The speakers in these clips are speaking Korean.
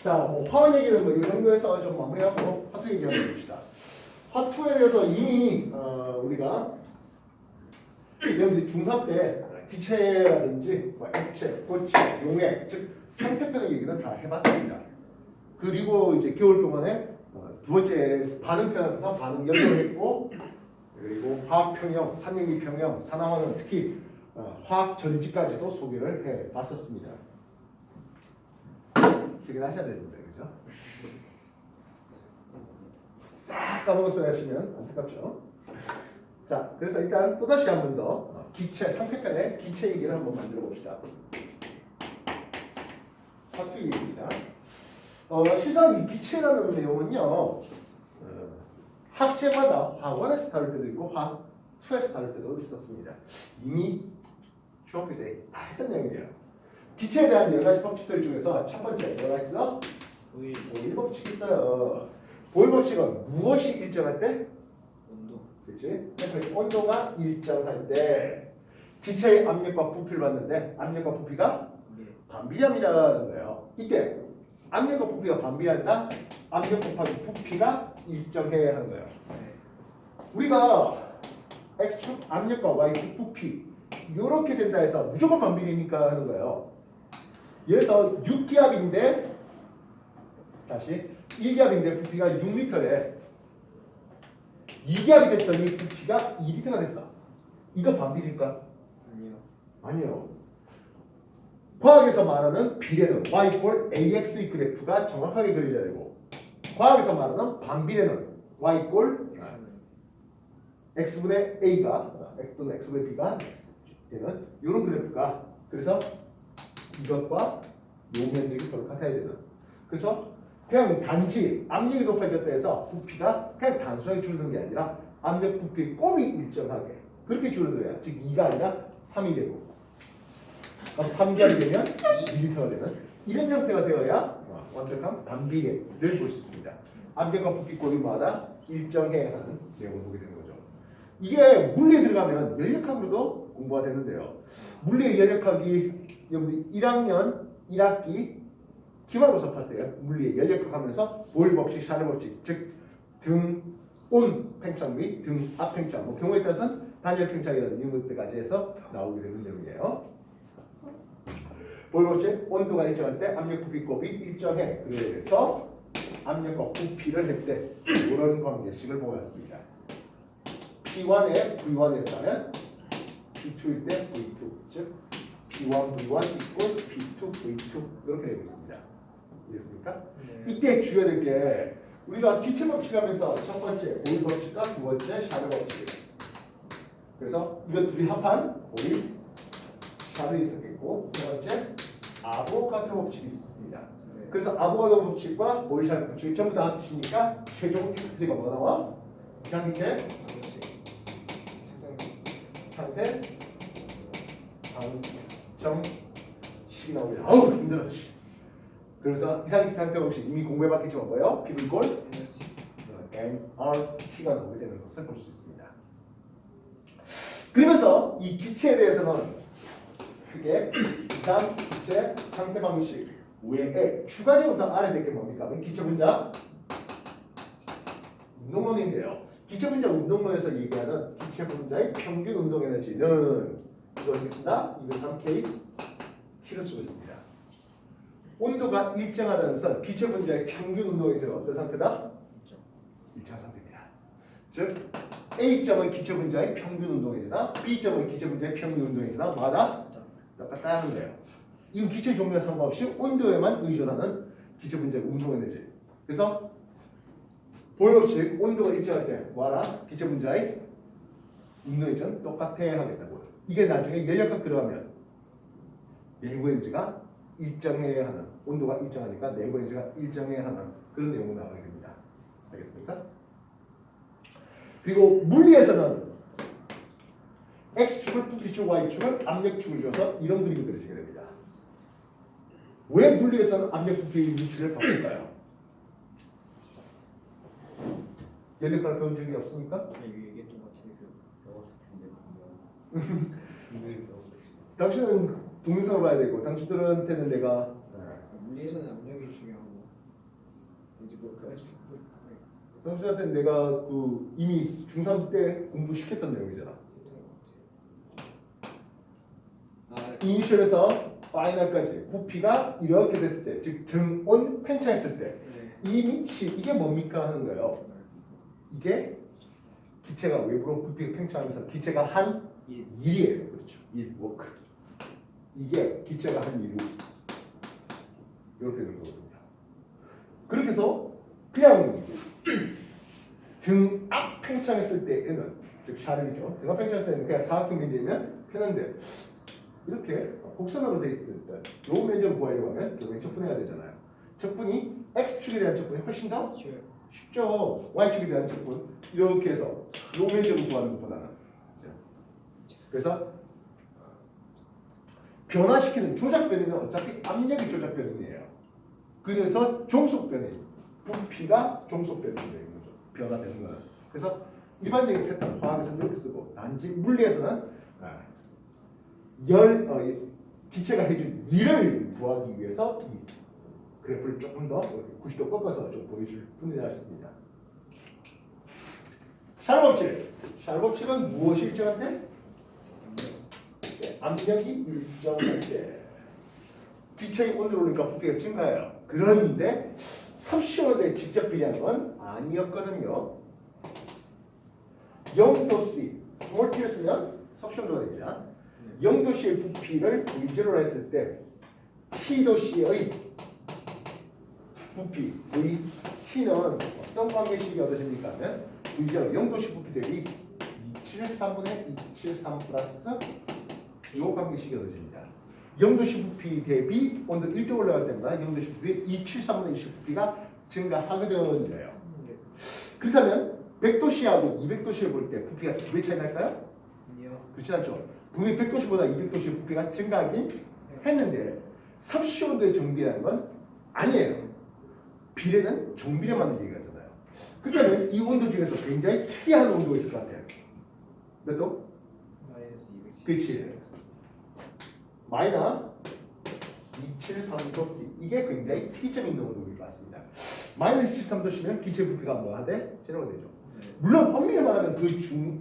자, 뭐 화원 얘기는 뭐 이 정도에서 좀 마무리하고 화투 얘기 한번 해봅시다. 화투에 대해서 이미 우리가 여러분들이 중3 때 기체라든지 뭐 액체, 고체, 용액, 즉 상태편의 얘기는 다 해봤습니다. 그리고 이제 겨울 동안에 두 번째 반응편에서 반응 연결했고, 그리고 화학평형, 산염기평형, 산화화는 특히 화학 전지까지도 소개를 해봤었습니다. 기억을 하셔야 되는데, 그죠? 싹 까먹었어야 하시면 안타깝죠. 자, 그래서 일단 또다시 한 번 더 기체, 상태편의 기체 얘기를 한번 만들어 봅시다. 화투 얘기입니다. 실상 이 기체라는 내용은요, 학제마다 화1에서 다룰 때도 있고 화2에서 다룰 때도 있었습니다. 이미 중학교 때 다 했던 내용이에요. 기체에 대한 여러 가지 법칙들 중에서 첫 번째 뭐가 있어? 보일 법칙 있어요. 보일 법칙은 무엇이 일정할 때? 온도. 그렇지? 그래서 온도가 일정할 때 기체의 압력과 부피를 봤는데 압력과 부피가 반비례합니다라는 거예요. 이때 압력과 부피가 반비례한다. 압력 곱하기 부피가 일정해야 하는 거예요. 우리가 x축 압력과 y축 부피 이렇게 된다 해서 무조건 반비례니까 하는 거예요. 예를 들어서 6기압인데 다시 1기압인데 부피가 6리터래. 2기압이 됐더니 부피가 2리터가 됐어. 이거 반비례일까? 아니요. 아니요. 과학에서 말하는 비례는 y 꼴 ax의 그래프가 정확하게 그려져야 되고, 과학에서 말하는 반비례는 y 꼴 x분의 a가 또는 x분의 b가 되는 이런 그래프가, 그래서 이것과 요 면적이 서로 같아야 되는. 그래서 그냥 단지 압력이 높아졌다 해서 부피가 그냥 단순하게 줄어드는 게 아니라 압력 부피의 곱이 일정하게 그렇게 줄어들어야, 즉 2가 아니라 3이 되고, 그럼 3기압이 되면 2리터가 되는 이런 형태가 되어야 완벽한 반비례를 볼 수 있습니다. 압력과 부피 곱이마다 일정해야 하는 내용을 보게 되는 거죠. 이게 물리에 들어가면 연력학으로도 공부가 되는데요. 물리의 연력학이 여러분들 1학년 1학기 기말고사 파트예요. 물리의 연력학 하면서 보일 법칙, 샤를 법칙, 즉 등, 온 팽창 및 등 앞 팽창, 뭐 경우에 따라서는 단열 팽창이라는 이런 것들까지 해서 나오게 되는 내용이에요. 보일 법칙, 온도가 일정할 때 압력 부피 곱이 일정해. 그래서 압력과 부피를 할 때 이런 관계식을 보았습니다. P1에 V1에 따르면 P2일 때 V2, 즉 P1 V1 이꼴 P2 V2 이렇게 되고 있습니다. 이해했습니까? 네. 이때 주의할 게 우리가 기체 법칙 하면서 첫 번째 보일 법칙과 두 번째 샤르 법칙. 그래서 이거 둘이 합한 보일 샤르 있었겠고, 세 번째 아보가드로 법칙이 있습니다. 그래서 아보가드로 법칙과 보일 샤르 법칙이 전부 다 합치니까 최종 팩트가 뭐가 나와? 이상기체 상태 방정식이 나옵니다. 아우 힘들어. 그래서 이상기체 상태 법칙 이미 공부해봤겠지만 뭐예요? P 꼴 nRT가 나오게 되는 것을 볼 수 있습니다. 그러면서 이 기체에 대해서는 크게 이상기체 상태 방식 외에 추가적으로 더 알아야 될 게 뭡니까? 기체 분자 운동론인데요. 기체 분자 운동론에서 얘기하는 기체 분자의 평균 운동 에너지는 이거 있습니다. 203K T를 쓰고 있습니다. 온도가 일정하다는 것은 기체 분자의 평균 운동 에너지는 어떤 상태다? 일정한 상태입니다. 즉 A점의 기체 분자의 평균 운동 에너지나 B점의 기체 분자의 평균 운동 에너지나 마다 똑같다는 거예요. 이건 기체 종류와 상관없이 온도에만 의존하는 기체 분자의 운동 에너지. 그래서 보일 법칙 온도가 일정할 때 뭐하라? 기체 분자의 운동 에너지는 똑같아야 하겠다고요. 이게 나중에 연력학 들어가면 내부 에너지가 일정해야 하는, 온도가 일정하니까 내부 에너지가 일정해야 하는 그런 내용이 나오게 됩니다. 알겠습니까? 그리고 물리에서는 X축을 부피축, Y축을 압력축을 줘서 이런 그림이 그려지게 됩니다. 왜 물리에서는 압력 부피의 위치를 바꿀까요? 연력학을 배운 적이 없습니까? 얘기했던 것 같은데 배웠을 텐데 분명히 배웠을 텐데. 당신은 동영상을 봐야 되고 당신들한테는 내가 물리에서는 압력이 중요하고 이제 뭐까지 선생님한테 내가 그 이미 중3 때 공부시켰던 내용이잖아. 이니셜에서 파이널까지 부피가 이렇게 됐을 때, 즉 등온 팽창했을 때 이 밑이 이게 뭡니까 하는 거예요. 이게 기체가 외부로 부피가 팽창하면서 기체가 한 1이에요. 그렇죠. 1 워크. 이게 기체가 한 1로 이렇게 되는 거거든요. 그렇게 해서 그냥 등 앞 팽창했을 때에는 즉 샤를이죠. 등 앞 팽창했을 때는 그냥 사각형 면적이면 편한데 이렇게 곡선으로 돼 있을 때 요 면적을 구하려고 하면 결국엔 적분해야 되잖아요. 적분이 x축에 대한 적분이 훨씬 더 쉽죠. y축에 대한 적분 이렇게 해서 요 면적을 구하는 것보다는 그래서 변화시키는 조작 변이는 어차피 압력이 조작 변이에요. 그래서 종속 변이 부피가 종속 변이가 되는 거죠. 변화되는 거는. 그래서 일반적인 패턴 화학에서는 이렇게 쓰고 단지 물리에서는 기체가 해준 일을 구하기 위해서 이 그래프를 조금 더 90도 꺾어서 좀 보여줄 뿐이라 했습니다. 샤를 법칙. 샤를 법칙은 무엇이 일정한데? 압력이 일정할 때 기체의 온도를 올리니까 부피가 증가해요. 그런데 섭씨온도에 직접 비례하는 건 아니었거든요. 0도씨, 스몰 t를 쓰면 섭씨온도가 됩니다. 0도씨의 부피를 V0로 했을 때 T도씨의 부피 T는 어떤 관계식이 얻어집니까? 하면 V0 0도씨 부피 대비 273분의 273 플러스 이 관계식이 얻어집니다. 0도씨 부피 대비 온도 1도 올라갈 때마다 0도씨 부피 273분의 20 부피가 증가하거든요. 그렇다면 100도씨하고 200도씨를 볼 때 부피가 2배 차이 날까요? 아니요. 그렇지 않죠. 분명히 100도씨보다 200도씨의 부피가 증가하긴 했는데 섭씨 온도의 정비라는 건 아니에요. 비례는 정비례만 얘기하잖아요. 그렇다면 이 온도 중에서 굉장히 특이한 온도가 있을 것 같아요. 몇 도? 마이너스 210. 그렇지. 마이너스 273도씨. 이게 굉장히 특이점 있는 온도일 것 같습니다. 마이너스 273도씨면 기체 부피가 뭐 하되? 제로가 되죠. 물론 엄밀히 말하면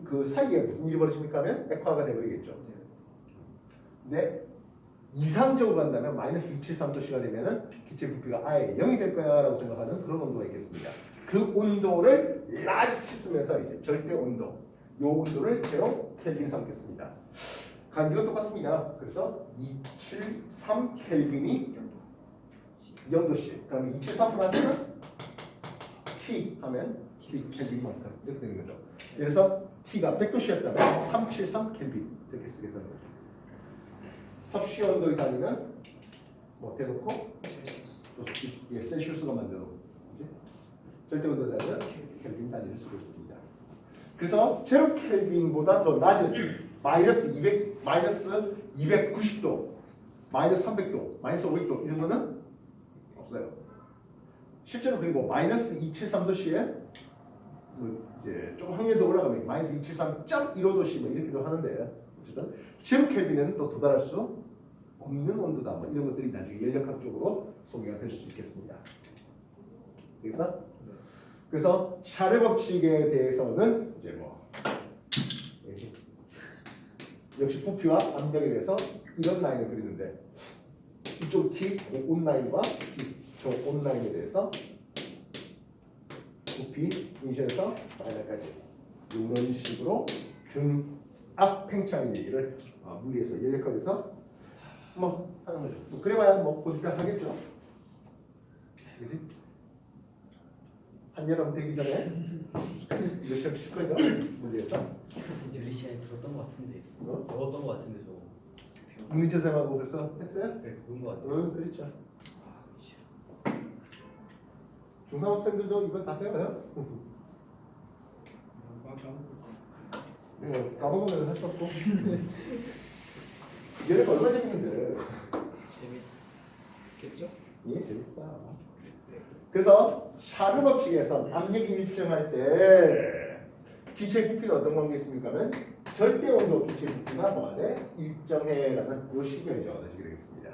그 사이에 무슨 일이 벌어집니까 하면 액화가 되버리겠죠. 근데 이상적으로 간다면 마이너스 273도씨가 되면은 기체 부피가 아예 0이 될 거야라고 생각하는 그런 온도가 있겠습니다. 그 온도를 라지 쓰면서 이제 절대 온도, 요 온도를 제로 켈빈 삼겠습니다. 간격은 똑같습니다. 그래서 273 켈빈이 0도씨. 그럼 273 플러스는 T 하면 T 켈빈만큼 이렇게 되는 거죠. 그래서 T가 100도씨였다면 373 켈빈 이렇게 쓰겠다는 거죠. 섭씨 온도의 단위는 뭐 대놓고 셀시우스가 만들어 절대 온도 단위는 켈빈 단위를 쓰고 있습니다. 그래서 제로 켈빈보다 더 낮은 마이너스 290도, 마이너스 300도, 마이너스 500도 이런 거는 없어요. 실제로 그리고 마이너스 273도씨에 뭐 이제 좀 확률이 더 올라가면 마이너스 273.15도씨 뭐 이렇게도 하는데 어쨌든 제로 켈빈에는 또 도달할 수 없는 온도다. 뭐 이런 것들이 나중에 연력학적으로 소개가 될 수 있겠습니다. 그래서 샤를 법칙에 대해서는 이제 뭐 역시 부피와 압력에 대해서 이런 라인을 그리는데 이쪽 T 온 라인과 T 저온 라인에 대해서 부피 인션에서 마이너까지 이런 식으로 등 앞 팽창 얘기를 물리에서 연력학에서 뭐 하는 거죠. 뭐 그래봐야 뭐 곧이다 하겠죠. 그지? 한여름 되기 전에 이거 시험 칠 거죠? 물리에서. 윤리 시간에 들었던 것 같은데. 어? 배웠던 것 같은데 저거. 물리재생하고 그래서 했어요? 네, 그런 것 같아요. 응, 그렇죠. 중3 학생들도 이거 다 배워요. 까먹으면 할 수 없고. 얘네가 얼마나 재밌는데. 재밌겠죠? 예, 재밌어. 그래서 샤를 법칙에서 압력이 일정할 때 기체 부피는 어떤 관계 있습니까? 하면 절대 온도 기체 부피가 뭐하네? 일정해라는 요 시계죠. 얻어지게 되겠습니다.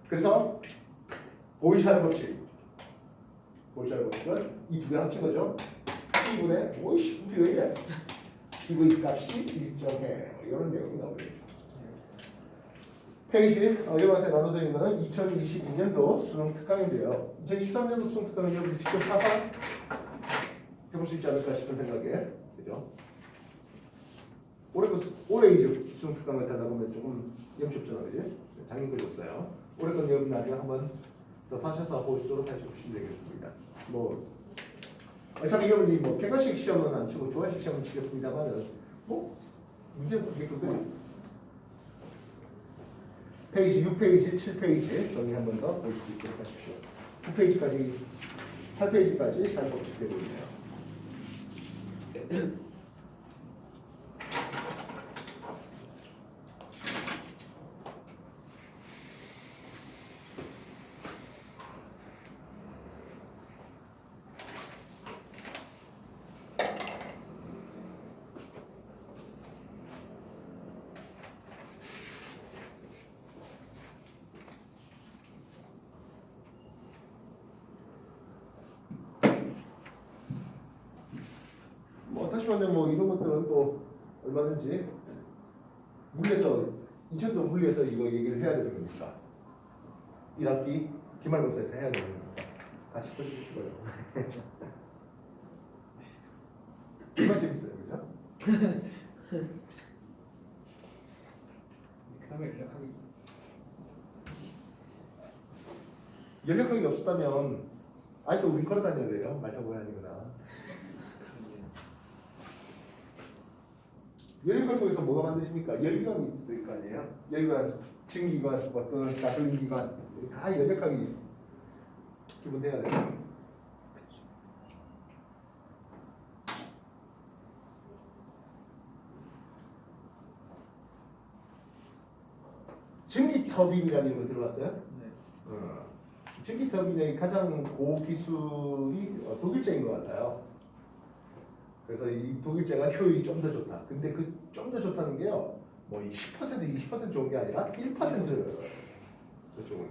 그래서 보이샤를 법칙 볼샤르 법칙은 이 두 개 합친 거죠. P분의 오이씨 부피 왜 이래? PV 값이 일정해. 이런 내용이 나오죠. 페이지 여러분한테 나눠드린 거는 2022년도 수능 특강인데요. 2023년도 수능 특강은 여러분이 직접 사서 해볼 수 있지 않을까 싶은 생각에 그죠? 올해 이제 수능 특강을 하다 보면 조금 염치없잖아, 그지? 작년 거 줬어요. 올해 건 여러분 나중에 한번 더 사셔서 보시도록 하시면 되겠습니다. 뭐 어차피 여러분이 뭐 객관식 시험은 안 치고 주관식 시험은 치겠습니다만은 뭐 문제 그게 그거지. 페이지 6페이지, 7페이지 정리 한 번 더 볼 수 있도록 하십시오. 9페이지까지, 8페이지까지 잘 법칙되고 있네요. 하시면 뭐 이런 것들은 또 얼마든지 물리에서 인천도 물리에서 이거 얘기를 해야 되는 거니까 1학기 기말고사에서 해야 되는 거니까 같이 퍼주시고요. 정말 재밌어요, 그죠? 그다음에 연락하기 연락하기 없었다면 아직도 우리 걸어 다녀야 돼요. 말 타고 다니거나. 연료관 통해서 뭐가 만드십니까? 열기관이 있을 거 아니에요? 열기관, 증기관, 어떤 가솔린기관 다 연력하기 기본돼야 돼요. 증기 터빈이라는 거 들어봤어요? 네. 증기 터빈의 가장 고기술이 독일제인 것 같아요. 그래서 이 독일제가 효율이 좀 더 좋다. 근데 그 좀 더 좋다는 게요, 뭐 10%, 20% 좋은 게 아니라 1% 좋은.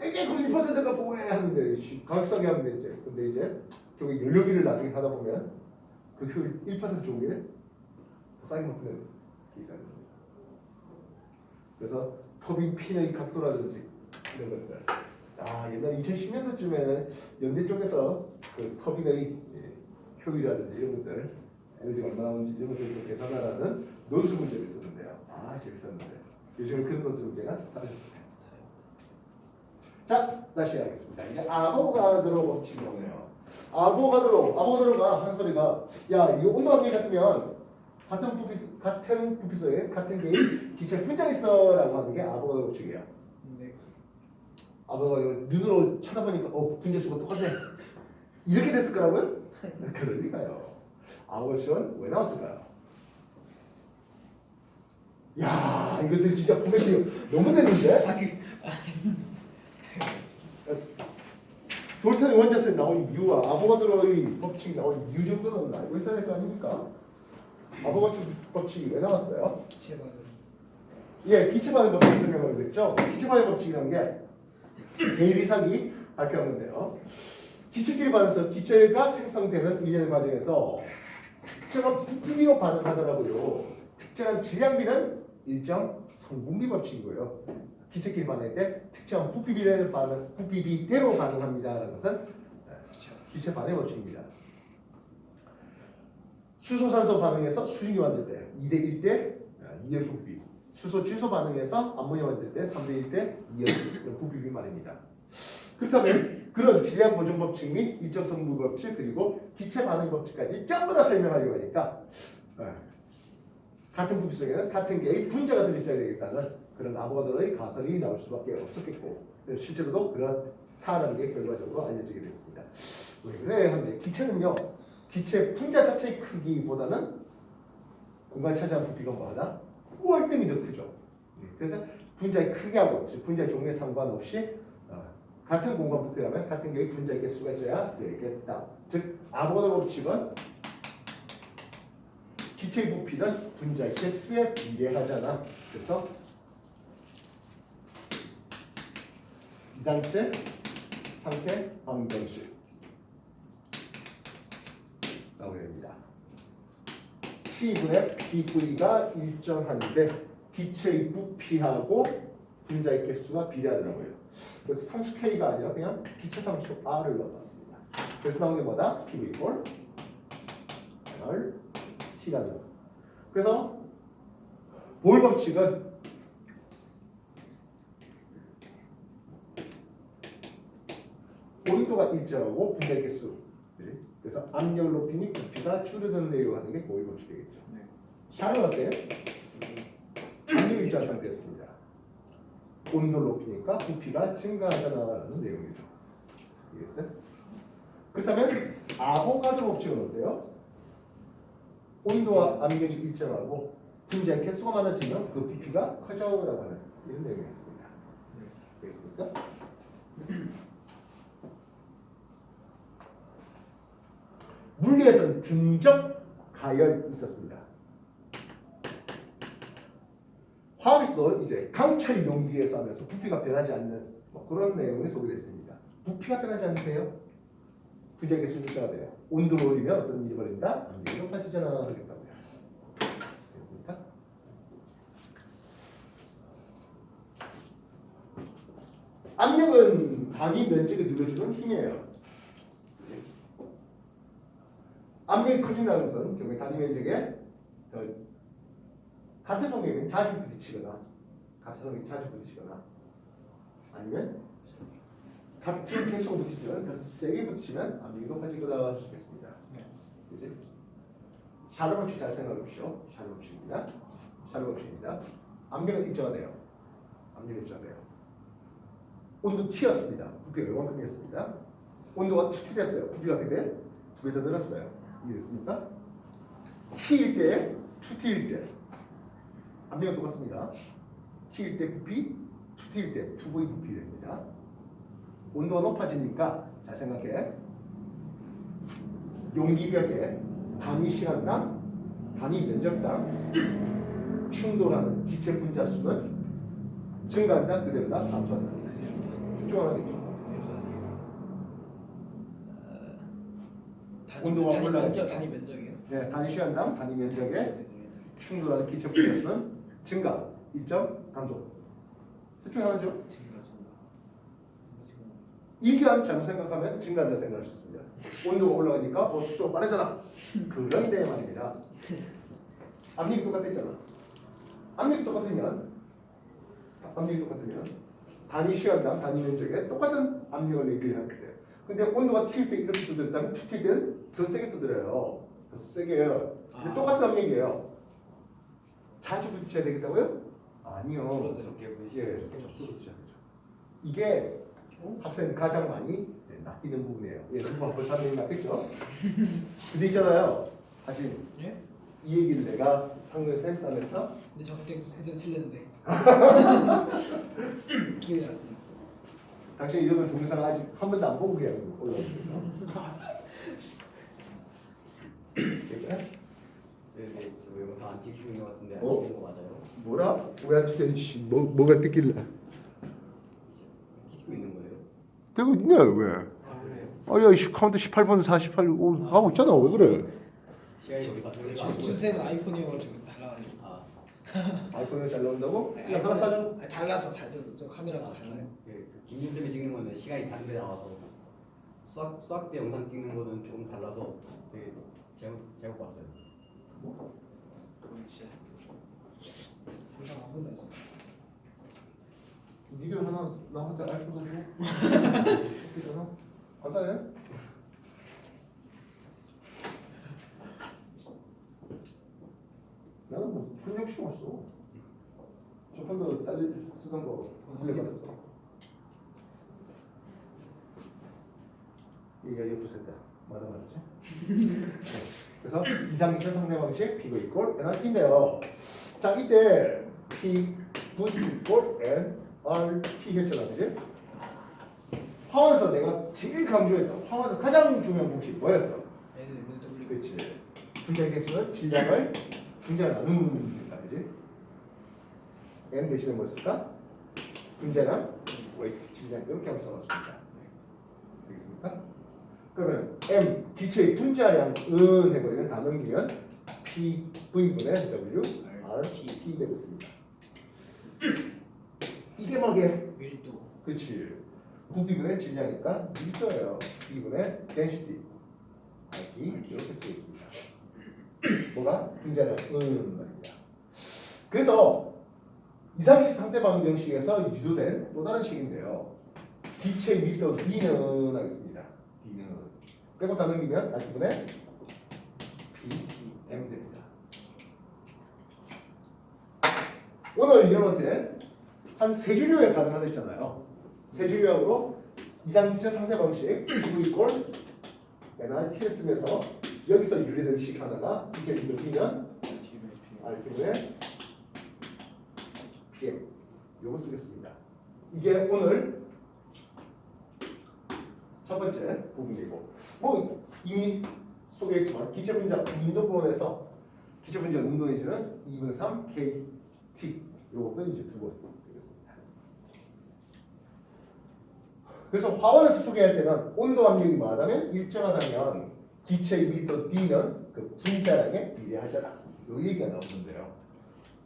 이게 그 1%가 뭐해 하는데 가격싸게 하면 되지. 근데 이제 저기 연료비를 나중에 하다 보면 그 효율 1% 좋은 게 싸게 먹는 비싼 겁니다. 그래서 터빈 핀의 각도라든지 이런 것들. 옛날 2010년도쯤에는 연대 쪽에서 그 터빈의 효율이라든지 이런 것들, 에너지가 얼마나 나오는지 이런 것들을 계산하라는 논술 문제를 썼는데요. 재밌었는데 요즘은 그런 논술 문제가 사라졌습니다. 자, 다시 하겠습니다. 이제 아보가드로 법칙이 나오네요. 아보가드로가 하는 소리가, 야, 이 온도함이 같으면 같은 부피소에 같은 개의 기체 분자 있어라고 하는 게 아보가드로 법칙이에요. 네. 아보가드로 눈으로 쳐다보니까 분자수가 똑같네. 이렇게 됐을 거라고요? 그럴 리가요. 아버지는 왜 나왔을까요? 야, 이것들 진짜 포맷이 너무 되는데? 돌턴의 원자수에 나온 이유와 아보가드로의 법칙이 나온 이유 정도는 알고 있어야 될 거 아닙니까? 아보가드로 법칙이 왜 나왔어요? 기체반응. 예, 기체 반응 법칙 설명을 했죠. 기체 반응 법칙이라는 게 게일 이삭이 발표한 건데요. 기체끼리 반응해서 기체가 생성되는 일련의 과정에서 특정한 부피비로 반응하더라고요. 특정한 질량비는 일정 성분비 법칙이고요. 기체끼리 반응할 때 특정한 부피비대로 반응합니다라는 것은 기체 반응 법칙입니다. 수소산소 반응해서 수증기 만들 때 2대 1대 2열 부피비, 수소 질소 반응해서 암모니아 만들 때 3대 1대 2열 부피비 말입니다. 그렇다면 그런 질량 보존 법칙 및 일정 성분 법칙 그리고 기체 반응 법칙까지 전부 다 설명하려고 하니까 같은 부피 속에는 같은 개의 분자가 들어있어야 되겠다는 그런 아보가드로의 가설이 나올 수밖에 없었겠고 실제로도 그렇다는 게 결과적으로 알려지게 됐습니다. 왜 그래? 하는데 기체는요, 기체 분자 자체의 크기보다는 공간 차지하는 부피가 뭐하다? 월등히 더 크죠. 그래서 분자의 크기하고 즉 분자의 종류에 상관없이 같은 공간 부피라면 같은 개의 분자의 개수가 있어야 되겠다. 즉 아보가드로 법칙은 기체의 부피는 분자의 개수에 비례하잖아. 그래서 이상체 상태 방정식 나오게 됩니다. T분의 PV가 일정한데 기체의 부피하고 분자의 개수가 비례하더라고요. 그래서 상수 K가 아니라 그냥 기체 상수 R을 넣어봤습니다. 그래서 나온 게 뭐다? PV 이꼴 R T라는 거. 그래서 보일 법칙은 고립도가 일정하고 분자의 개수. 그래서 압력을 높이니 부피가 줄어드는 내용 하는 게 보일 법칙 되겠죠. 네. 샤는 어때? 압력이 일정한 상태였습니다. 온도를 높이니까 부피가 증가하잖아라는 내용이죠. 이해했어요? 그렇다면 아보가드로 법칙은 어때요? 온도와 압력이 일정하고 분자의 개수가 많아지면 그 부피가 커져라고 하는 이런 내용이었습니다. 되겠습니까? 물리에서는 등적 가열이 있었습니다. 화학에서도 이제 강철 용기에서 하면서 부피가 변하지 않는 뭐 그런 내용이 소개됩니다. 부피가 변하지 않는데요. 분자의 개수는 일정하대요. 온도를 올리면 어떤 일이 벌어진다? 압력이 높아지잖아 하겠다고요. 됐습니까? 압력은 단위 면적을 늘려주는 힘이에요. 압력이 커진다는 것은 결국 단위 면적에 같은 성격이면 자주 부딪히거나 같은 성격이 자주 부딪히거나 아니면 같은 개수가 부딪히면 더 세게 부딪히면 압력이 높아지거나 할 수 있겠습니다. 그지? 샤르 법칙 잘 생각해 보십시오. 샤르 법칙입니다. 샤르 법칙입니다. 압력은 일정하대요. 압력이 일정하대요. 온도 T였습니다. 부피가 요만큼이었습니다. 온도가 2T 됐어요. 부피가 어떻게 돼? 2배 더 늘었어요. 이해됐습니까? T일 때, 2T일 때 압력은 똑같습니다. T일 때 부피, 2T일 때 2V 부피 됩니다. 온도가 높아지니까 잘 생각해. 용기벽에 단위 시간당, 단위 면적당 충돌하는 기체 분자 수는 증가한다, 그대로다, 감소한다. 수중하겠죠. 온도가 단위 올라가죠. 면적, 단위 면적이요? 네, 단위 시간당 단위 면적에 충돌하는 기체 분자 수는 증가, 일정, 감소. 수중하죠. 이기한 잘못 생각하면 증가한다 생각할 수 있습니다. 온도가 올라가니까 속도가 빠르잖아. 그런데 말입니다. 압력이 똑같았잖아. 압력이 똑같으면 단위 시간당 단위 면적에 똑같은 압력을 얘기하게 돼요. 근데 온도가 T일 때 이렇게 두드렸다면 2T 때는 더 세게 두드려요. 더 세게 해요. 근데 똑같은 압력이에요. 자주 부딪혀야 되겠다고요? 아니요. 예, 부딪혀야 되죠. 이게 학생이 가장 많이 낚이는 부분이에요. 예, 공부 한번 설명이 낚였죠? 근데 있잖아요. 사실 예? 이 얘기를 내가 상대에서 했어 안 했어? 근데 저 그때 틀렸는데 기억이 났습니다. 당신 이러면 동영상 아직 한 번도 안 보고 그냥 올라오거든요. 됐어요? 네, 저 영상 안 찍히고 있는 것 같은데 안 어? 찍히는 거 맞아요? 뭐라? 왜 안 찍혀? 뭐가 뜯길래? 찍히고 있는 거예요? 되고 있냐 왜? 아 그래요? 아야 카운트 18분 48 하고 있잖아. 왜 그래? 시간이 어디 갔어요? 준세는 아이폰이어가지고 달라가지고. 아, 아이폰에 잘 나온다고? 아니, 야 하나 사줘. 아니, 달라서 저 카메라가 달라요. 그 김준쌤이 찍는 거는 시간이 다른데 나와서 수학 때 영상 찍는 거는 조금 달라서 되게 제목 봤어요. 진짜 상상 한 번도 안 했어. 니들 하나 나한테 아이폰 사줘. 그잖아. 간단해. 나는 뭐 근육 시험 왔어. 저편도 딸 쓰던 거 물려받았어. 얘가 옆으로 쓴다. 말은 말이지. 그래서 이상기체 상대 방식 P가 이꼴 NRT인데요. 자 이때 P V 이꼴 N R T 했잖아, 그지? 화원에서 내가 제일 강조했던 화원에서 가장 중요한 공식 뭐였어? 얘는 면적 올리고. 그렇지. 분자의 개수는 질량을 분자를 나누는 거다, 그지? N 대신에 뭐 쓸까? 분자량, 웨이트, 질량 이렇게 하면 써봤습니다. 되겠습니까? 그러면 M 기체의 분자량은 해버리면 다 넘기면 PV분의 W RT 되겠습니다. 이게 뭐게? 밀도. 그렇지. 부피분의 질량이니까 밀도예요. B분의 density RT 이렇게 쓰고 있습니다. 뭐가? 분자량 말입니다. 그래서 이상식 상태 방정식에서 유도된 또 다른 식인데요. 기체 밀도 D는 하겠습니다. D는 빼고 다 넘기면 RT분의 PM 됩니다. 오늘 여러분한테 한 세 줄 요약 가능하다 했잖아요. 세 줄 요약으로 이상기체 상태 방식 V 이꼴 NRT를 쓰면서 여기서 유래된 식 하나가 기체 밀도 D면 RT분의 PM 요거 쓰겠습니다. 이게 오늘 첫 번째 부분이고 뭐 이미 소개했지만 기체 분자 운동권에서 기체 분자 운동에서는 2분 3 KT 요것도 이제 두 번 되겠습니다. 그래서 화원에서 소개할 때는 온도 압력이 많다면 일정하다면 기체의 밀도 D는 그 분자량에 비례하잖아. 요 얘기가 나오는데요.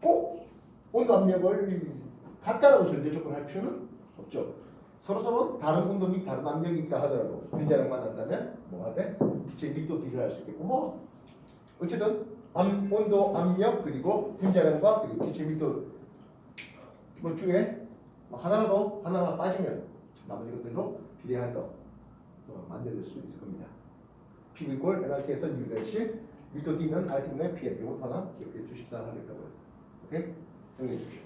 꼭 온도 압력을 같다라고 전제 조건 할 필요는 없죠. 서로 다른 온도 및 다른 압력이 있다 하더라도 분자량만 한다면 뭐가 돼? 기체 밀도 비례할 수 있겠고 뭐 어쨌든 온도 압력 그리고 분자량과 그리고 기체 밀도 뭐 중에 하나라도 하나가 빠지면 나머지 것들도 비례해서 만들 수 있을 겁니다. P 이꼴 NRT에서 U-시 밀도 D는 RT분의 PM 이것 하나 기억해 주십사 하겠다고요. 오케이? 정리해 주십시오.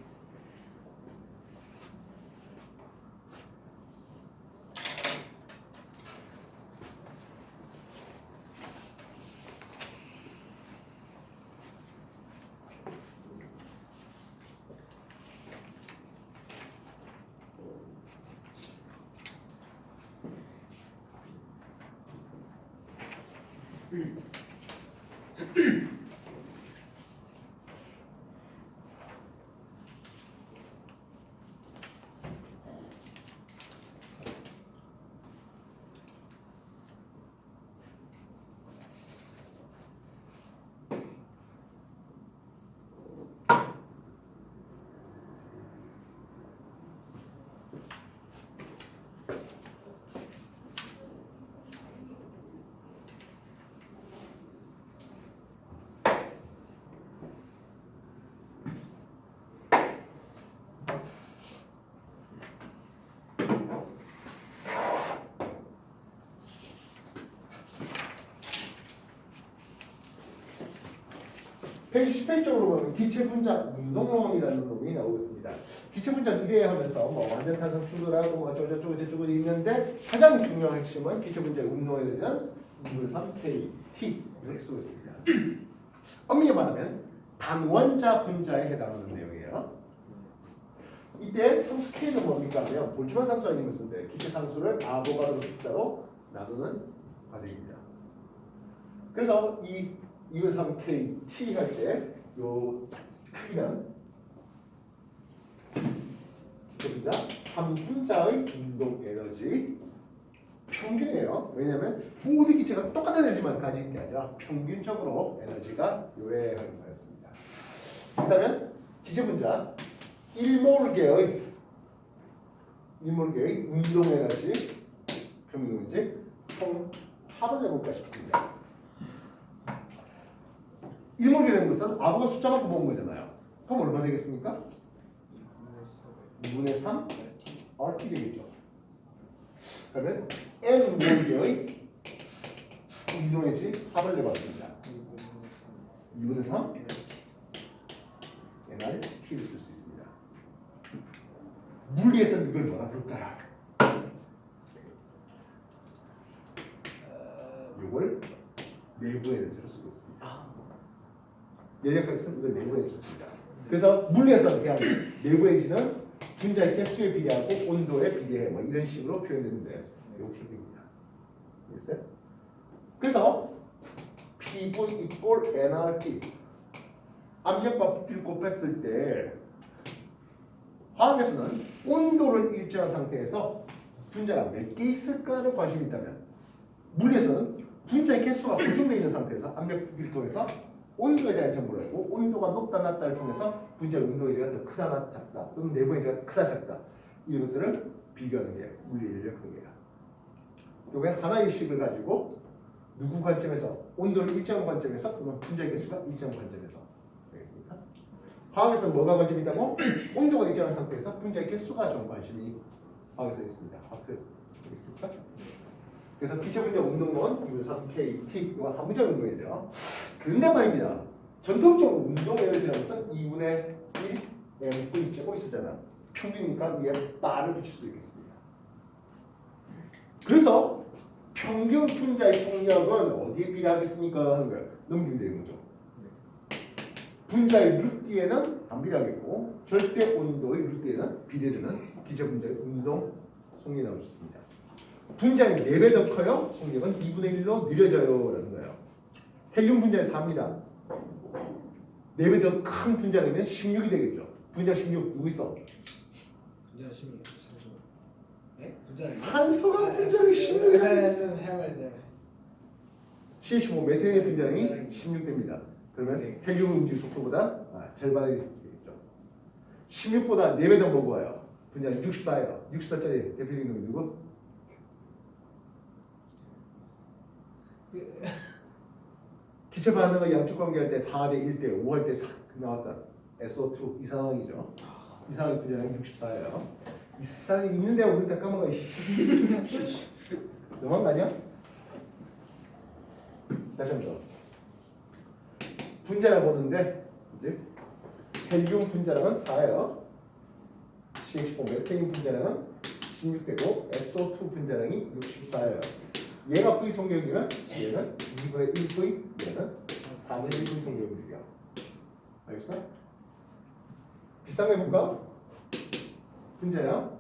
페이지 18쪽으로 보면 기체 분자 운동론이라는 놈이 나오겠습니다. 기체 분자 이래하면서 뭐 완전 탄성 추돌하고 뭐 어쩌고저쩌고 저쩌고 있는데 가장 중요한 핵심은 기체 분자의 운동에 대한 2분 3 KT 이렇게 쓰고 있습니다. 엄밀히 말하면 단원자 분자에 해당하는 내용이에요. 이때 상수 K는 뭡니까 하면 볼츠만 상수 아니면 쓰는데 기체 상수를 아보가드로 숫자로 나누는 과정입니다. 그래서 이 2분 3 KT 할 때 요 크기는 기체 분자 한 분자의 운동 에너지 평균이에요. 왜냐하면 모든 기체가 똑같은 에너지만 가지는 게 아니라 평균적으로 에너지가 요래하는 거였습니다. 그렇다면 기체 분자 1몰계의 운동 에너지 평균 에너지 총 합을 해볼까 싶습니다. 1몰계 되는 것은 아보가 숫자만큼 모은 거잖아요. 그럼 얼마 되겠습니까? 2분의 3 RT 되겠죠. 그러면 N몰계의 운동에너지 합을 내봤습니다. 2분의 3 NRT를 쓸 수 있습니다. 물리에서는 이걸 뭐라 부를까요? 이걸 내부 에너지로 쓰고 있습니다. 연력학에서 이걸 내부 에너지로 씁니다. 그래서 물리에서는 그냥 내부 에너지는 분자의 개수에 비례하고 온도에 비례해 뭐 이런 식으로 표현되는데 이거 킥입니다. 됐어요? 그래서 PV 이꼴 NRT 압력과 부피를 곱했을 때 화학에서는 온도를 일정한 상태에서 분자가 몇 개 있을까에 관심이 있다면 물리에서는 분자의 개수가 고정되어 있는 상태에서 압력비를 통해서 온도에 대한 정보를 알고 온도가 높다 낮다를 통해서 분자의 운동의 제가 더 크다 작다 또는 내부의 제가 크다 작다 이런 것들을 비교하는 게 물리의 전략학이에요. 왜 하나의 식을 가지고 누구 관점에서 온도를 일정 관점에서 또는 분자의 개수가 일정 관점에서 되겠습니까? 화학에서 뭐가 관점이 있다고? 온도가 일정한 상태에서 분자의 개수가 좀 관심이 화학에서 있습니다. 화학에서 되겠습니까? 그래서 기초분자 운동은 U3KT 이거 한 분자 운동이죠. 그런데 말입니다. 전통적으로 운동 에너지라는 것은 2분의 1 mv 제곱 있었잖아. 평균이니까 위에 바를 붙일 수 있겠습니다. 그래서 평균 분자의 속력은 어디에 비례하겠습니까? 하는 거예요. 넘기면 되는 거죠. 분자의 루 뒤에는 안 비례하겠고 절대 온도의 루 뒤에는 비례되는 기초분자의 운동 속력이 나올 수 있습니다. 분자는 4배 더 커요. 속력은 2분의 1로 느려져요. 라는 거예요. 헬륨 분자는 4입니다. 4배 더 큰 분자라면 16이 되겠죠. 분자 16 누구 있어? 분자는 16. 산소. 네? 분자는 산소가 분자는 16이 해야말이잖아요. CH5 메탄의 분자량이 16됩니다. 그러면 헬륨 음질 속도보다 절반이 되겠죠. 16보다 4배 더 무거워요. 분자는 64예요. 64짜리 대표적인 놈이 누구? 기체 반응을 양쪽 관계할 때 4대 1대 5 할 때 나왔다. SO2 이 상황이죠. 이 상황의 분자량이 64예요. 이 상황이 있는데 우리 다 까먹어. 너무한 거 아니야? 다시 한 번. 분자를 보는데 이제 헬륨 분자량은 4예요. CH4 메테인 분자량은 16되고 SO2 분자량이 64예요. 얘가 V 성격이면 얘는 2분의 1V, 얘는 4분의 1V 성격이야. 알겠어? 비슷한 거 해볼까? 분자량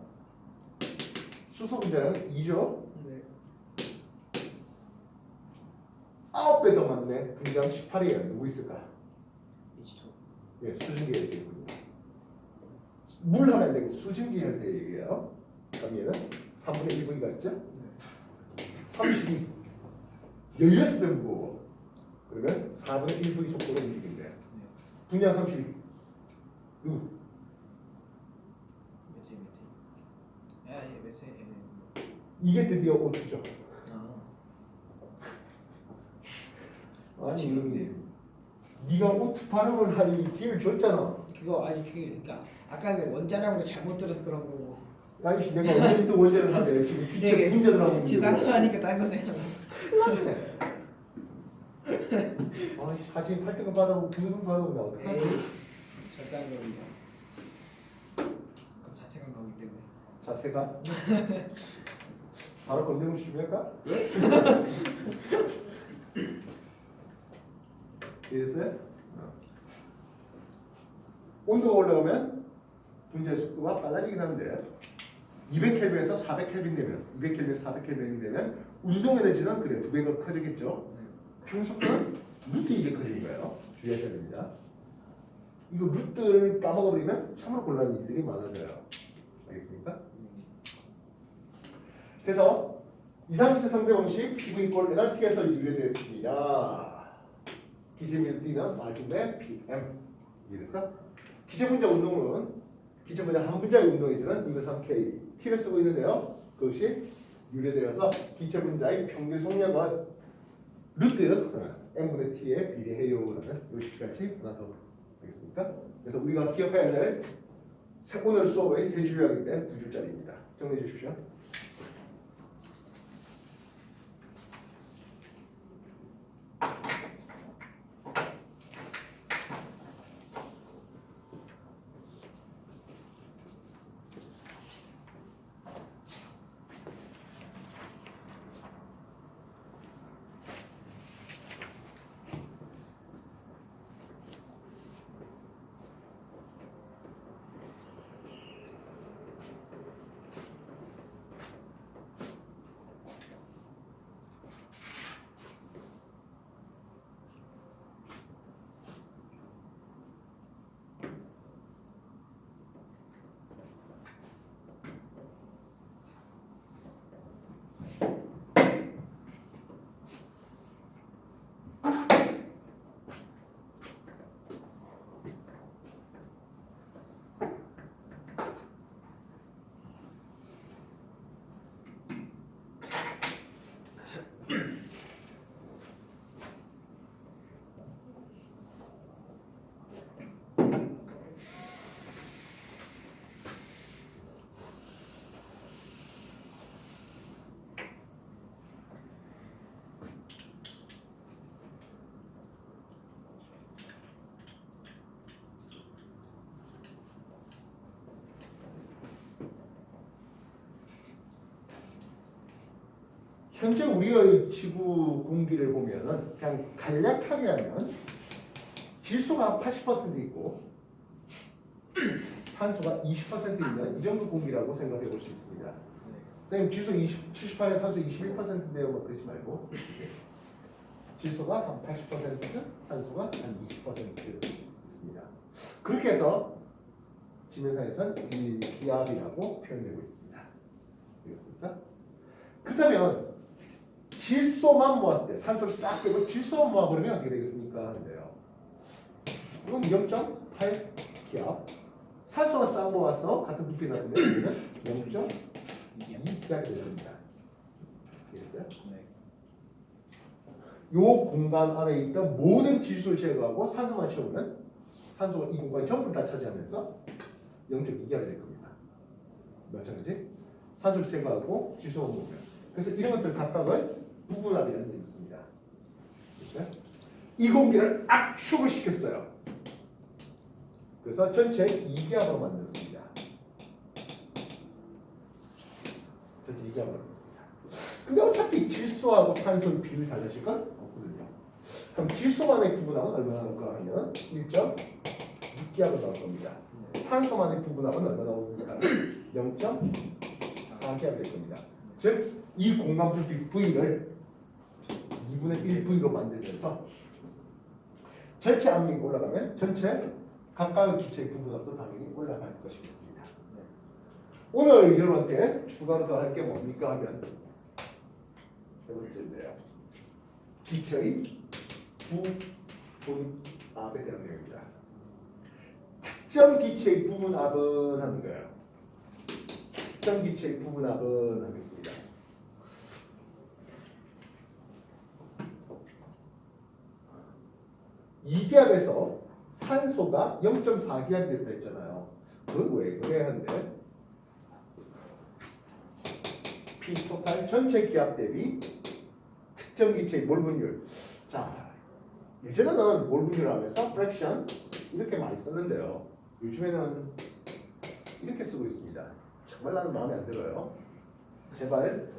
수소 분자량은 2죠. 네. 9배 더 많네. 분자량 18이에요. 누구 있을까? H2. 예, 수증기 할 때 있군요. 물 하면 안 되고 수증기 할 때 얘기해요. 그럼 얘는 3분의 1V가 있죠? 32 16배 무거워. 그러면 4분의 1V 속도로 움직인대. 분량 32 누구? 메테인. 이게 드디어 O2죠. 아니 네가 O2 발음을 할 기회를 줬잖아. 그거 아니 그러니까 아까 그 원자량으로 잘못 들어서 그런 거고. 아니 내가 언제부터 원자를 하네. 지금 기체 분자들하고 지난 거 하니까 딴거 생각. 큰일났네. 아 사진 8등급 받아보고 9등급 받아보면 나 어떡하지? 절대 안 그럽니다. 그럼 자체감 나오기 때문에. 자태가 바로 검정을 시킵니까? 이해했어요? 온도가 올라가면 분자의 속도가 빨라지긴 하는데 200켈빈에서 400켈빈 되면 200켈빈에서 400켈빈 되면 운동 에너지는 그래 2배가 커지겠죠. 평속도는 루트 2배 커지는 거예요. 주의하셔야 됩니다. 이거 루트를 까먹어버리면 참으로 곤란한 일들이 많아져요. 알겠습니까? 그래서 이상기체 상대 방식 PV 꼴 NRT에서 유래되었습니다. 기체밀 D는 R분의 PM. 이해됐어? 기체분자 운동은 기체분자 한 분자의 운동에서는 2.3K T를 쓰고 있는데요. 그것이 유래되어서 기체분자의 평균 속력은 루트 M분의 T에 비례해요라는 요식같이 하나 더 되겠습니까? 그래서 우리가 기억해야 될 오늘 수업의 세 줄요약인데 두 줄짜리입니다. 정리해 주십시오. 현재 우리의 지구 공기를 보면은 그냥 간략하게 하면 질소가 80% 있고 산소가 20% 있는 이 정도 공기라고 생각해 볼 수 있습니다. 쌤 질소 78에 산소 21%인데요. 뭐 그러지 말고 질소가 한 80%, 산소가 한 20% 있습니다. 그렇게 해서 지면상에서는 1기압이라고 표현되고 있습니다. 되겠습니까? 그렇다면 질소만 모았을 때 산소를 싹 빼고 질소만 모아버리면 어떻게 되겠습니까? 하는데요. 이건 0.8기압. 산소만 싹 모아서 같은 부피에 놨으면 여기는 0.2기압이 됩니다. 되겠어요? 네. 요 공간 안에 있던 모든 질소를 제거하고 산소만 채우면 산소가 이 공간을 전부 다 차지하면서 0.2기압이 될 겁니다. 마찬가지 산소를 제거하고 질소만 모으면 그래서 이런 것들 각각을 부분압이라는 얘기를 씁니다. 됐어요? 이 공기를 압축을 시켰어요. 그래서 전체 2기압으로 만들었습니다. 전체 2기압으로 만들었습니다. 근데 어차피 질소하고 산소의 비율이 달라질 건 없거든요. 그럼 질소만의 부분압은 얼마나 나올까 하면 1.6기압으로 나올 겁니다. 산소만의 부분압은 얼마나 나옵니까? 0.4기압이 될 겁니다. 즉, 이 공간 부피 V를 2분의 1 V로 만들면서 전체 압력이 올라가면 전체 각각의 기체의 부분압도 당연히 올라갈 것이겠습니다. 오늘 여러분한테 추가로 더 할 게 뭡니까 하면 세 번째인데요. 기체의 부분압에 대한 내용입니다. 특정 기체의 부분압은 하는 거예요. 특정 기체의 부분압은 하겠습니다. 이 기압에서 산소가 0.4기압이 됐다 했잖아요. 그건 왜 그래 하는데 P 토탈 전체 기압 대비 특정 기체의 몰 분율. 자, 예전에는 몰 분율을 하면서 프랙션 이렇게 많이 썼는데요. 요즘에는 이렇게 쓰고 있습니다. 정말 나는 마음에 안 들어요. 제발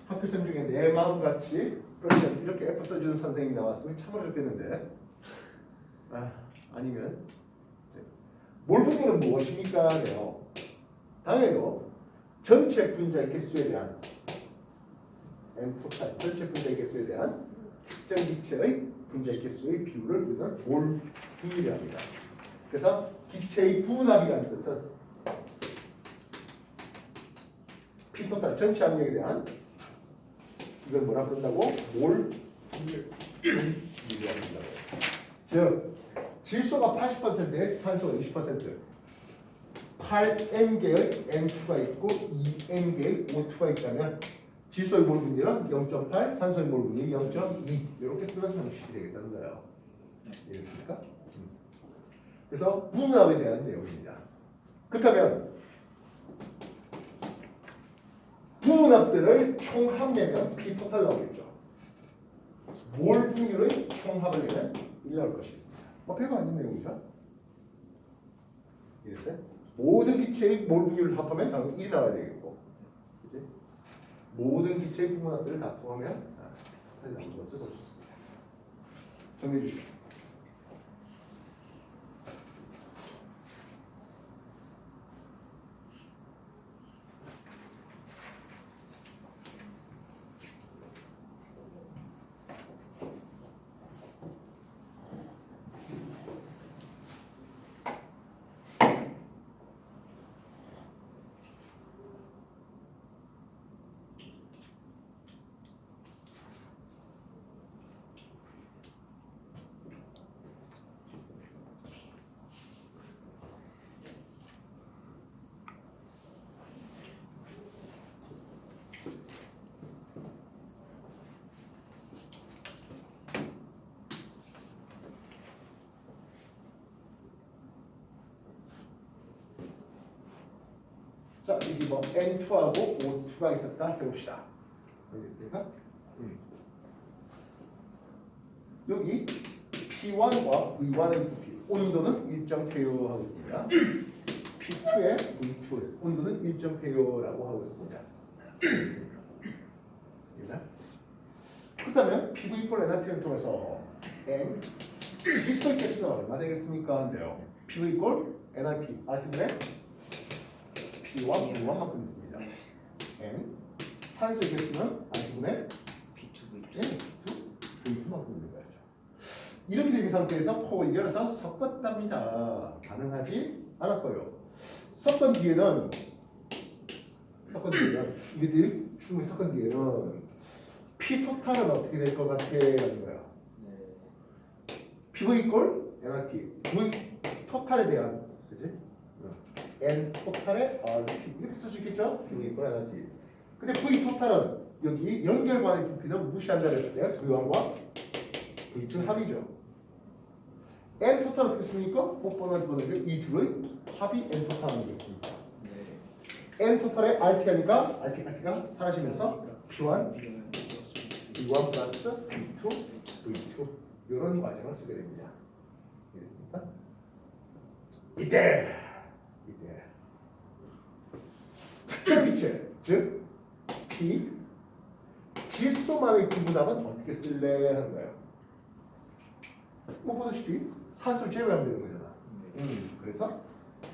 학교생 중에 내 마음같이 프랙션 이렇게 F 써주는 선생님이 나왔으면 참으로 좋겠는데 아니면 몰 분율은 무엇입니까? 네요. 당연히도 전체 분자의 개수에 대한 N 토탈 전체 분자의 개수에 대한 특정 기체의 분자의 개수의 비율을 우리는 몰 분율이라고 합니다. 그래서 기체의 분압이라는 뜻은 P 토탈 전체 압력에 대한 이걸 뭐라 부른다고? 몰 분율이라고 한다고. 즉 질소가 80%에 산소가 20%, 8N개의 N2가 있고 2N개의 O2가 있다면 질소의 몰 분율은 0.8, 산소의 몰 분율이 0.2 이렇게 쓰는 형식이 되겠다는 거예요. 이해됐습니까? 그래서 분압에 대한 내용입니다. 그렇다면 분압들을 총합내면 P 토탈 나오겠죠. 몰 분율의 총합을 내면 1 나올 것이겠습니다. 뭐 별거 아닌 내용이죠. 이해됐어요? 모든 기체의 몰 분율을 합하면 당연히 1 나와야 되겠고, 그치? 모든 기체의 분압들을 다 통하면 나온 것을 볼 수 있습니다. 정리해 주십시오. 자, 여기 뭐 N2하고 O2가 있었다 해봅시다. 알겠습니까? 여기 P1과 V1의 부피, 온도는 일정 폐요 하고 있습니다. P2의 V2, 온도는 일정 폐요라고 하고 있습니다. 알겠습니까? 그렇다면 PV 이퀄 NRT를 통해서 N 질소의 개수는 얼마 되겠습니까? 한데요. PV 이퀄 NRT R분의 P1 V1만큼 있습니다. N 산소의 개수는 R분의 B2V2 V2만큼 있는 거죠. 이렇게 된 상태에서 코를 열어서 섞었답니다. 가능하지 않았고요. 섞은 뒤에는 이들이 충분히 섞은 뒤에는 P 토탈은 어떻게 될 것 같아? 하는 거야. PV 이퀄 NRT V 토탈에 대한 그지? N 토탈의 RT 이렇게 쓸 수 있겠죠? PV 이퀄 NRT. 근데 V 토탈은 여기 연결관의 부피는 무시한다 그랬을 때 V1과 V2 합이죠. N 토탈 어떻게 씁니까? 뽀뽀는 집어넣는데 이 둘의 합이 N 토탈 되겠습니다. N 토탈의 RT 하니까 RT가 사라지면서 P1, V1 플러스 V2, V2 이런 과정을 쓰게 됩니다. 알겠습니까? 이때 특정 기체 즉 P 질소만의 구분함은 어떻게 쓸래 하는 거예요. 뭐 보다시피 산소를 제외하면 되는 거잖아. 그래서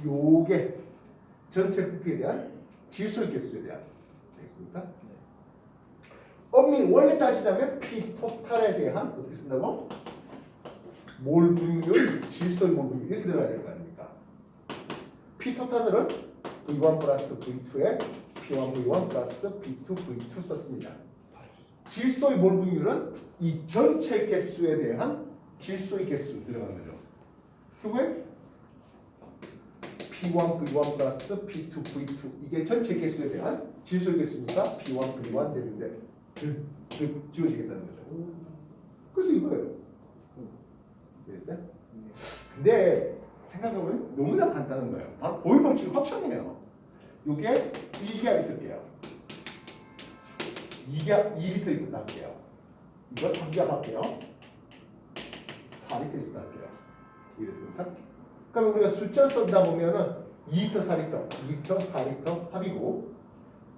요게 전체 부피에 대한 질소의 개수에 대한 되겠습니까? 엄밀히 원래 따지자면 P 토탈에 대한 어떻게 쓴다고? 몰 분율, 질소의 몰 분율 이렇게 들어가야 될 거 아닙니까? P 토탈은 V1 플러스 V2에 P1 V1 플러스 P2 V2 썼습니다. 질소의 몰 분율은 이 전체 개수에 대한 질소의 개수 들어간 거죠. 결국에 P1 V1 플러스 P2 V2 이게 전체 개수에 대한 질소의 개수니까 P1 V1 되는데 쓱 지워지겠다는 거죠. 그래서 이거예요. 됐어요? 근데 생각해보면 너무나 간단한 거예요. 바로 보일 법칙이 확실해요. 이게 1기압 있을게요. 2리터 있었다 할게요. 이거 3기압 할게요. 4리터 있었다 할게요. 이랬습니다. 그러면 우리가 숫자를 써다 보면은 2리터, 4리터, 2리터, 4리터 합이고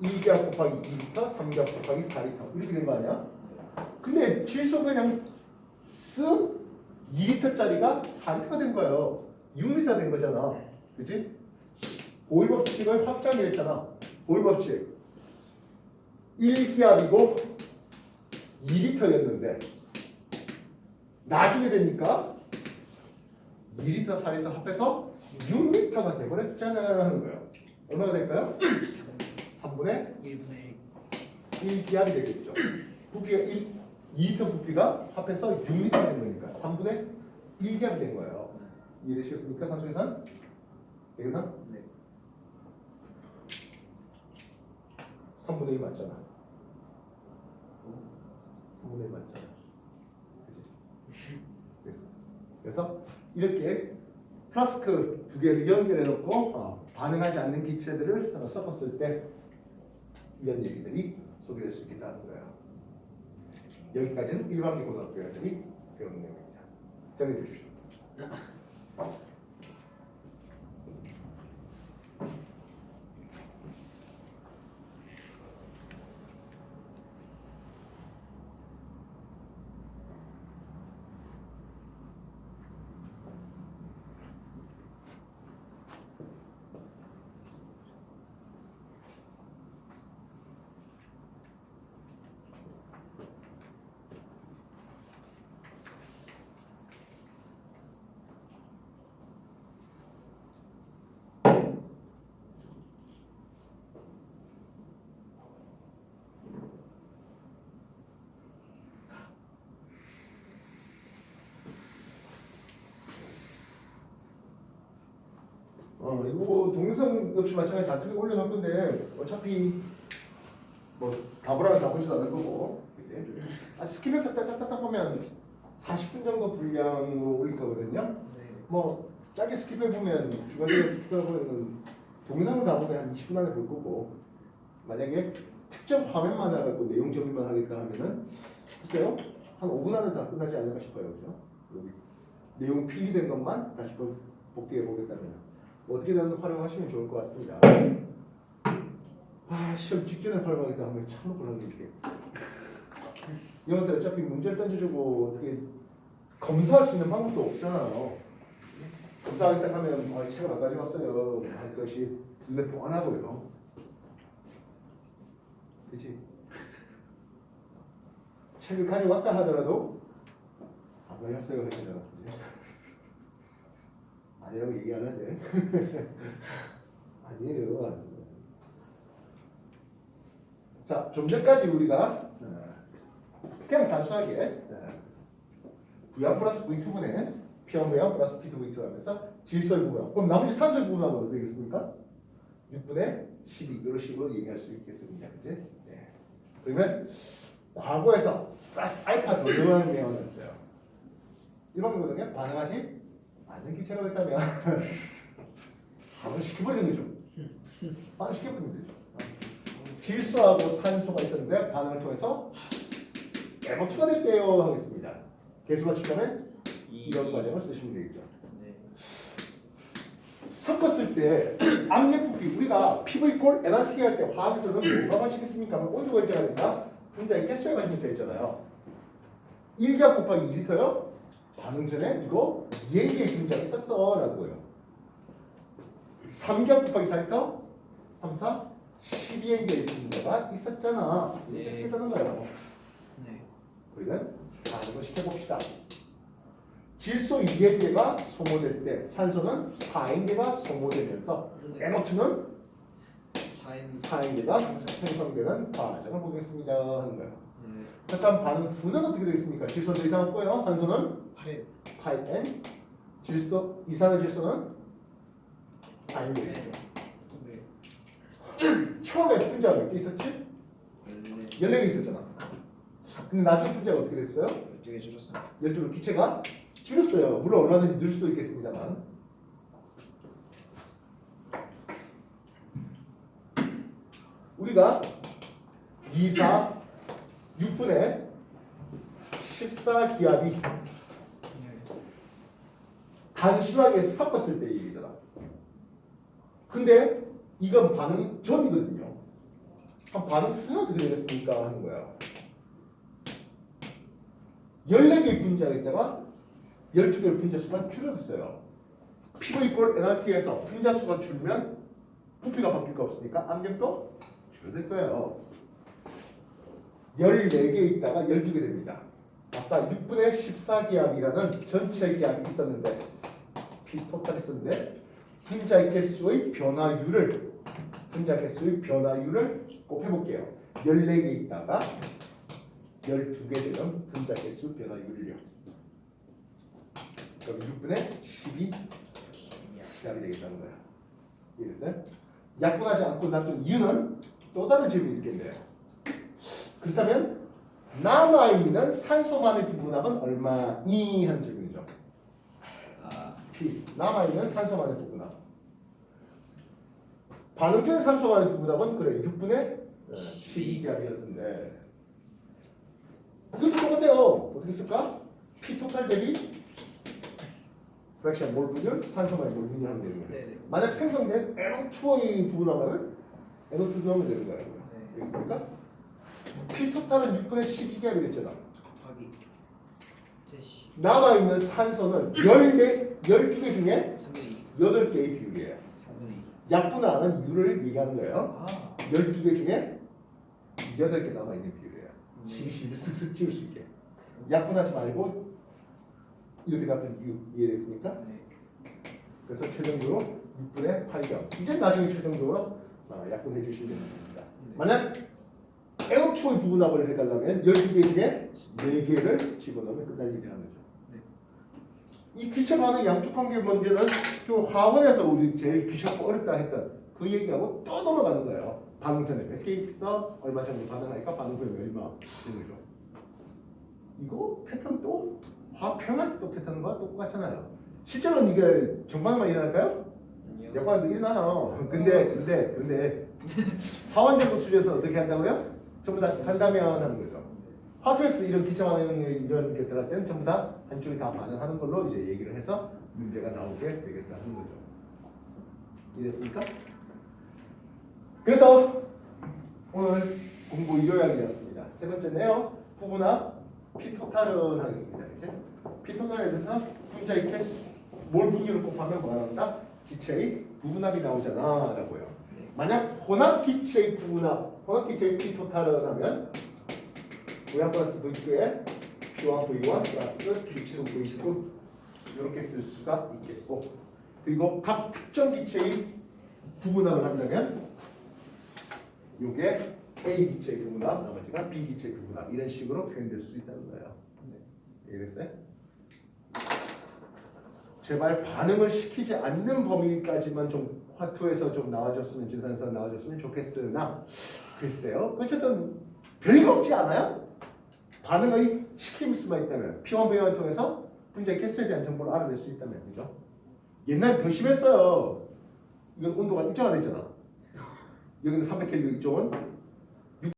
2기압 곱하기 2리터, 3기압 곱하기 4리터 이렇게 된 거 아니야? 근데 질소가 그냥 쓱 2리터짜리가 4리터가 된 거예요. 6리터가 된 거잖아. 그치? 보일 법칙을 확장이랬잖아. 보일 법칙 1기압이고 2리터였는데 나중에 되니까 2리터, 4리터 합해서 6리터가 돼버렸잖아 하는 거예요. 얼마가 될까요? 3분의 1기압이 되겠죠. 부피가 2리터 부피가 합해서 6리터가 된 거니까 3분의 1기압이 된 거예요. 이해되시겠습니까? 산소계산? 되겠나? 네. 3분의 1 맞잖아. 3분의 1 맞잖아. 그치? 그래서 이렇게 플라스크 두 개를 연결해 놓고 반응하지 않는 기체들을 섞었을 때 이런 얘기들이 소개될 수 있겠다는 거예요. 여기까지는 일반계 고등학교 애들이 배우는 내용입니다. 정리해 주십시오. 이거 동영상 역시 마찬가지 단톡에 올려놓을 건데 어차피 뭐 답을 하면 다 보지도 않을 거고 그치? 스킵해서 딱딱딱 보면 40분 정도 분량으로 올릴 거거든요. 뭐 짧게 스킵해 보면 중간중간 스킵해 보면 동영상으로 다 보면 한 20분 안에 볼 거고 만약에 특정 화면만 해갖고 내용 정리만 하겠다 하면은 글쎄요 한 5분 안에 다 끝나지 않을까 싶어요. 그죠? 여기 내용 필기된 것만 다시 복귀해 보겠다면 어떻게든 활용하시면 좋을 것 같습니다. 시험 직전에 활용하겠다 하면 참 곤란해. 이런데 어차피 문제를 던져주고 어떻게 검사할 수 있는 방법도 없잖아요. 검사하겠다 하면 책을 안 가져왔어요 할 것이 눈에 뻔하고요. 그렇지? 책을 가져왔다 하더라도 안 가져왔어요 할 거잖아. 아니라고 얘기 안 하지? 아니에요. 자, 좀 전까지 우리가 그냥 단순하게 V양 플러스 V2분의 P1 V양 플러스 P2 V2 하면서 질소의 부분 그럼 나머지 산소의 부분은 어떻게 되겠습니까? 6분의 12 이런 식으로 얘기할 수 있겠습니다. 그치? 네. 그러면 과거에서 플러스 알파 더 들어가는 내용이었어요. 이런 거거든요. 반응하지 않는 기체라고 했다면 반응시켜버리는 거죠. 반응시켜버리는 거죠. 질소하고 산소가 있었는데 반응을 통해서 에너지가 됐대요 하겠습니다. 개수가 치면 이런 과정을 쓰시면 되겠죠. 네. 섞었을 때 압력 부피 우리가 PV 꼴 NRT 할 때 화학에서는 뭐가 관심있습니까? 온도 결제가 된다. 분자의 개수에 관심이 되어 있잖아요. 1기압 곱하기 2리터요. 반응 전에 이거 2A의 분자가 있었어 라고요. 3기압 곱하기 4리터 3, 4 12A의 분자가 있었잖아. 이렇게 네. 쓰겠다는 거예요. 네. 우리는 반응을 시켜봅시다. 질소 2N개가 소모될 때 산소는 4N개가 소모되면서 NO2는 4N개가 생성되는 과정을 보겠습니다 하는 거예요. 일단 반응 후는 어떻게 되겠습니까? 질소는 더 이상 없고요. 산소는 8N 질소 이산화질소는 4N 되겠죠. 처음에 분자가 몇 개 있었지? 14개 있었잖아. 근데 나중에 분자가 어떻게 됐어요? 12개 줄었어. 12로 기체가 줄였어요. 물론 얼마든지 늘 수도 있겠습니다만. 우리가 2, 4, 6분의 14기압이 단순하게 섞었을 때 얘기잖아. 근데 이건 반응 전이거든요. 한 반응 후에 어떻게 되겠습니까? 하는 거야. 14개의 분자에다가 12개의 분자 수가 줄어들었어요. PV 꼴 NRT에서 분자 수가 줄면 부피가 바뀔 거 없으니까 압력도 줄어들 거예요. 14개 있다가 12개 됩니다. 아까 6분의 14기압이라는 전체 기압이 있었는데 P 토탈 있었는데 분자 개수의 변화율을 곱해볼게요. 14개 있다가 12개 되면 분자 개수 변화율이요. 그럼 6분의 12 기압이 되겠다는 거야. 이해됐어요? 약분하지 않고 놔둔 이유는 또 다른 질문이 있겠네요. 그렇다면 남아있는 산소만의 부분합은 얼마니? 하는 질문이죠. P. 남아있는 산소만의 부분합. 반응된 산소만의 부분합은 그래 6분의 12기압이었는데 이것도 똑같아요. 어떻게 쓸까? P 토탈 대비 프랙션 몰 분율, 산소만의 몰 분율 하면 되는 거예요. 네네. 만약 생성된 NO2의 부분하면 NO2 넣으면 되는 거예요. 네. 알겠습니까? P 토탈은 6분의 12기압이 됐잖아. 곱하기 제시 남아있는 산소는 12개 중에 3분의 2. 8개의 비율이에요. 3분의 2. 약분을 안 한 이유를 얘기하는 거예요. 12개 중에 8개 남아있는 비율이에요. 12를 슥슥 지울 수 있게. 약분하지 말고 이렇게 놔둔 이유 이해됐습니까? 네. 그래서 최종적으로 6분의 8경. 이제 나중에 최종적으로 약분해 주시면 됩니다. 만약 NO2의 부분합을 해달라면 12개 중에 4개를 집어넣으면 끝날 일이라는 거죠. 네. 이 기체 반응 양쪽 관계 문제는 그 화원에서 우리 제일 귀찮고 어렵다 했던 그 얘기하고 또 넘어가는 거예요. 반응 전에 몇 개 있어? 얼마 전에 반응하니까 반응 후에 얼마 되는 거죠. 이거 패턴 또 화평할 또 패턴과 똑같잖아요. 실제로는 이게 정반응만 일어날까요? 아니요. 역반응도 일어나요. 근데 화원적인 수준에서 어떻게 한다고요? 전부 다 간다면 하는 거죠. 화투에서 이런 기체 반응 이런 게 들어갈 때는 전부 다 한쪽이 다 반응하는 걸로 이제 얘기를 해서 문제가 나오게 되겠다는 거죠. 이해됐습니까? 그래서 오늘 공부 2요약이었습니다. 세 번째네요. 부분합 P토탈은 하겠습니다. 이제 P토탈에 대해서 분자의 개수 뭘 분기를 곱하면 뭐가 나온다? 기체의 부분합이 나오잖아 라고요. 만약 혼합 기체의 부분합, 혼합 기체의 P토탈은 하면 V1 플러스 V2에 P1 V1 플러스 P2 V2 이렇게 쓸 수가 있겠고, 그리고 각 특정 기체의 부분합을 한다면 이게 A 기체의 부분합, 나머지가 B 기체의 부분합 이런 식으로 표현될 수 있다는 거예요. 이해됐어요? 제발 반응을 시키지 않는 범위까지만 좀 화투에서 좀 나와줬으면, 진산에서 나와줬으면 좋겠으나 글쎄요. 어쨌든 별거 없지 않아요? 반응의 시킬 수만 있다면, P1, V1 통해서 분자의 개수에 대한 정보를 알아낼 수 있다면, 그죠? 옛날에 더 심했어요. 이건 온도가 일정화됐잖아. 여기는 300K 이쪽은